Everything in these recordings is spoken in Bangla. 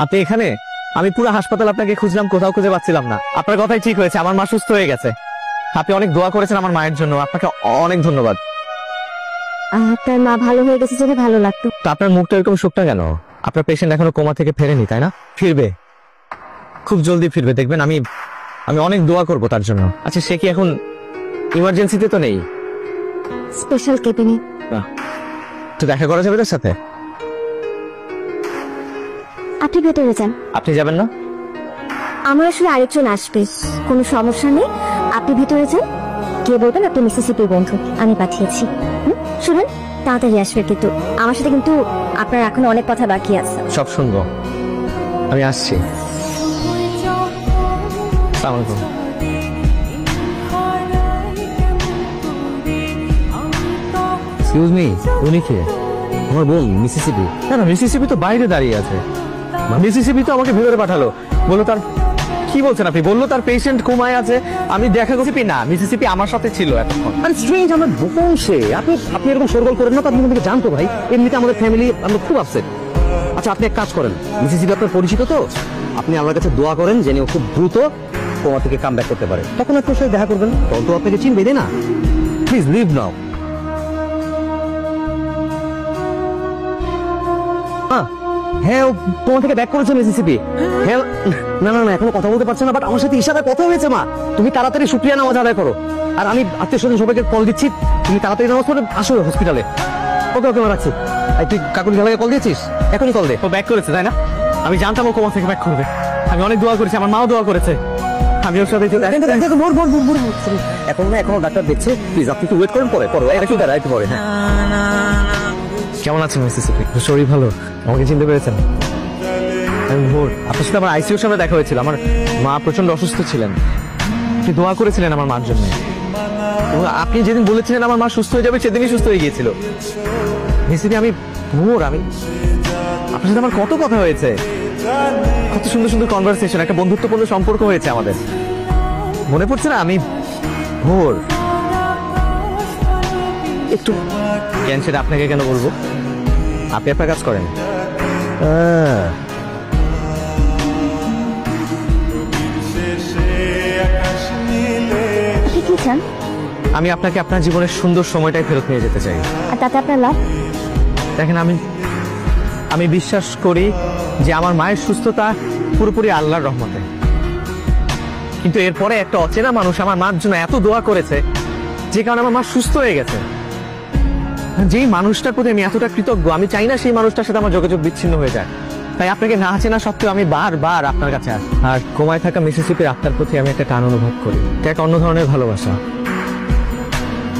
আপনি এখানে? আমি পুরো হাসপাতাল আপনাকে খুঁজলাম, কোথাও খুঁজে পাচ্ছিলাম না। আপনার কথাই ঠিক হয়েছে, আমার মা সুস্থ হয়ে গেছে। আপনি অনেক দোয়া করেছেন আমার মায়ের জন্য, আপনাকে অনেক ধন্যবাদ। আপনার মা ভালো হয়ে গেছে জেনে ভালো লাগতো। তো আপনার মুখটা এরকম শুকনা কেন? আপনার পেশেন্ট এখনো কোমা থেকে ফেরেনি, তাই না? ফিরবে, খুব জলদি ফিরবে, দেখবেন। আমি অনেক দোয়া করব তার জন্য। আচ্ছা, সে কি এখন ইমার্জেন্সিতে তো নেই? স্পেশাল কেবিনে। তো দেখা করা যাবে তার সাথে? আপনি ভেতরে যান। আপনি যাবেন না? আমার আসলে আরেকজন আসবে, কোনো সমস্যা নেই, আপনি ভেতরে যান। কে বলবেন আপনি মিসিসিপির বন্ধু, আমি পাঠিয়েছি। শুনুন, তাড়াতাড়ি আসবে কিন্তু। আমার সাথে কিন্তু আপনার এখন অনেক কথা বাকি আছে। সব শুনবো, আমি আসছি। আসসালামু আলাইকুম। এক্সকিউজ মি, উনি কে? আমার বোন মিসিসিপি। না, মিসিসিপি তো বাইরে দাঁড়িয়ে আছে। মিসিসিপি তো আমাকে ভেতরে পাঠালো, বললো তার, কি বলছেন আপনি? বললো তার পেশেন্ট কোমায় আছে, আমি দেখা করছি। না, মিসিসিপি আমার সাথে ছিল এতক্ষণ। আরে স্ট্রেঞ্জ, আমার বোন সে। আপনি এরকম সরগোল করেন না তো, আপনি আমাকে জানতো ভাই। এমনিতে আমাদের ফ্যামিলি, আমরা খুব আপসেট। আচ্ছা, আপনি এক কাজ করেন, মিসিসিপি আপনার পরিচিত তো, আপনি আমার কাছে দোয়া করেন যেন ও খুব দ্রুত কোমা থেকে কাম ব্যাক করতে পারে। তখন একটু সাথে দেখা করবেন, তখন তো আপনাকে চিনবে, তাই না? প্লিজ লিভ নাও। হ্যাঁ, ও তোমার থেকে ব্যাক করেছে মিসিসিপি। হ্যাঁ, না না না, এখনো কথা বলতে পারছে না, বাট আমার সাথে ইশারায় কথা হয়েছে। মা, তুমি তাড়াতাড়ি শুকরিয়া নামাজ আদায় করো, আর আমি আত্মীয় স্বজন সবাইকে কল দিচ্ছি, তুমি তাড়াতাড়ি নামাজ পড়ে আসো হসপিটালে। ওকে ওকে, রাখছি। তুই কাকুলি খালাকে কল দিয়েছিস? এখনই কল দে। ও ব্যাক করেছে, তাই না? আমি জানতাম ও কোমা থেকে ব্যাক করবে। আমি অনেক দোয়া করেছি, আমার মাও দোয়া করেছে। আমি ওর সাথে এখনো ডাক্তার দেখছে। প্লিজ আপনি একটু ওয়েট করেন, পরে একটু পরে। হ্যাঁ, কেমন আছেন মিসিসিপি? শরীর ভালো? আমাকে চিনতে পেরেছেন? আমি ভোর, আপনার সাথে আমার আইসিইউর সামনে দেখা হয়েছিল। আমার মা প্রচন্ড অসুস্থ ছিলেন, আপনি দোয়া করেছিলেন আমার মার জন্য। আপনি যেদিন বলেছিলেন আমার মা সুস্থ হয়ে যাবে, সেদিনই সুস্থ হয়ে গিয়েছিল। মিসিসিপি, আমি ভোর, আপনার সাথে আমার কত কথা হয়েছে, কত সুন্দর সুন্দর কনভারসেশন, একটা বন্ধুত্বপূর্ণ সম্পর্ক হয়েছে আমাদের। মনে পড়ছে না? আমি ভোর। একটু কেন, সেটা আপনাকে কেন বলবো? আপনি আপনার কাজ করেন। কি চান? আমি আপনাকে আপনার জীবনের সুন্দর সময়টাই ফেরত নিয়ে যেতে চাই। আর তাতে আপনার লাভ? দেখেন, আমি বিশ্বাস করি যে আমার মায়ের সুস্থতা পুরোপুরি আল্লাহর রহমতে। কিন্তু এরপরে একটা অচেনা মানুষ আমার মার জন্য এত দোয়া করেছে, যে কারণে আমার মা সুস্থ হয়ে গেছে। যেই মানুষটার প্রতি আমি এতটা কৃতজ্ঞ, আমি চাই না সেই মানুষটার সাথে আমার যোগাযোগ বিচ্ছিন্ন হয়ে যায়। তাই আপনাকে না চেনা সত্ত্বেও আমি বারবার আপনার কাছে আসি। আর কোমায় থাকা মিসিসিপির আত্মার প্রতি আমি একটা টান অনুভব করি। এটা এক অন্য ধরনের ভালোবাসা।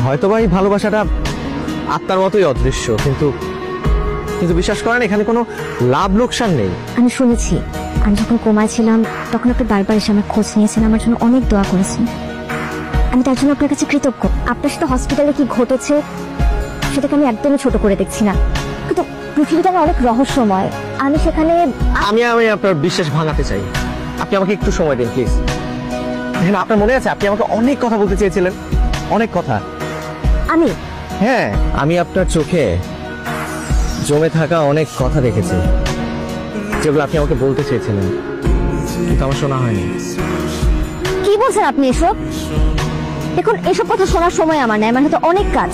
হয়তোবা এই ভালোবাসাটা আত্মার মতোই অদৃশ্য, কিন্তু বিশ্বাস করেন, এখানে কোনো লাভ লোকসান নেই। আমি শুনেছি, আমি যখন কোমায় ছিলাম তখন আপনি বারবার এসে আমার খোঁজ নিয়েছেন, আমার জন্য অনেক দোয়া করেছেন। আমি তার জন্য আপনার কাছে কৃতজ্ঞ। আপনার সাথে হসপিটালে কি ঘটেছে সেটাকে আমি একদমই ছোট করে দেখছি না, কিন্তু পৃথিবীটা অনেক রহস্যময়। আমি সেখানে আমি আপনার বিশ্বাস ভাঙাতে চাই। আপনি আমাকে একটু সময় দিন প্লিজ। দেখেন, আপনার মনে আছে আপনি আমাকে অনেক কথা বলতে চেয়েছিলেন, অনেক কথা। হ্যাঁ, আমি আপনার চোখে জমে থাকা অনেক কথা দেখেছি, যেগুলো আপনি আমাকে বলতে চেয়েছিলেন, কিন্তু আমার শোনা হয়নি। কি বলছেন আপনি এসব? দেখুন, এসব কথা শোনার সময় আমার নাই, আমার হাতে অনেক কাজ।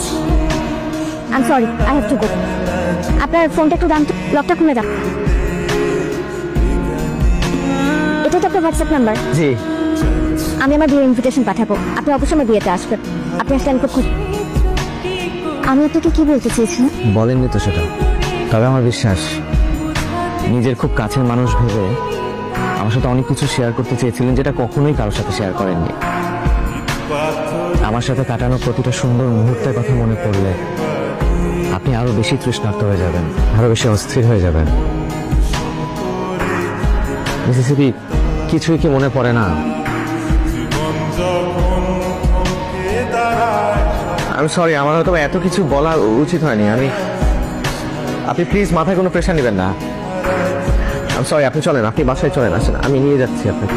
I am sorry, I have to go. আপনার ফোনটা একটু দাম, লকটা খুলে দাও। এটা তো আপনার হোয়াটসঅ্যাপ নাম্বার? জি। আমি আমার বিয়ের ইনভিটেশন পাঠাবো, আপনি অবশ্যই আমার বিয়েতে আসবেন। আপনি আসলে আমি খুব খুশি। আমি আপনাকে কি বলতে চেয়েছিলাম? বলেননি তো সেটা, তবে আমার বিশ্বাস, নিজের খুব কাছের মানুষ ভেবে আমার সাথে অনেক কিছু শেয়ার করতে চেয়েছিলেন, যেটা কখনোই কারোর সাথে শেয়ার করেননি। আমার সাথে কাটানো প্রতিটা সুন্দর মুহূর্তের কথা মনে পড়লে আপনি আরো বেশি তৃষ্ণার্ত হয়ে যাবেন, আরো বেশি অস্থির হয়ে যাবেন। মিসিসিপি, কিছুই কি মনে পড়ে না? আমি সরি, আমার হয়তো এত কিছু বলা উচিত হয়নি। আপনি প্লিজ মাথায় কোনো প্রেশার নেবেন না। আমি সরি, আপনি চলেন, আপনি বাসায় চলেন, আসেন, আমি নিয়ে যাচ্ছি আপনাকে।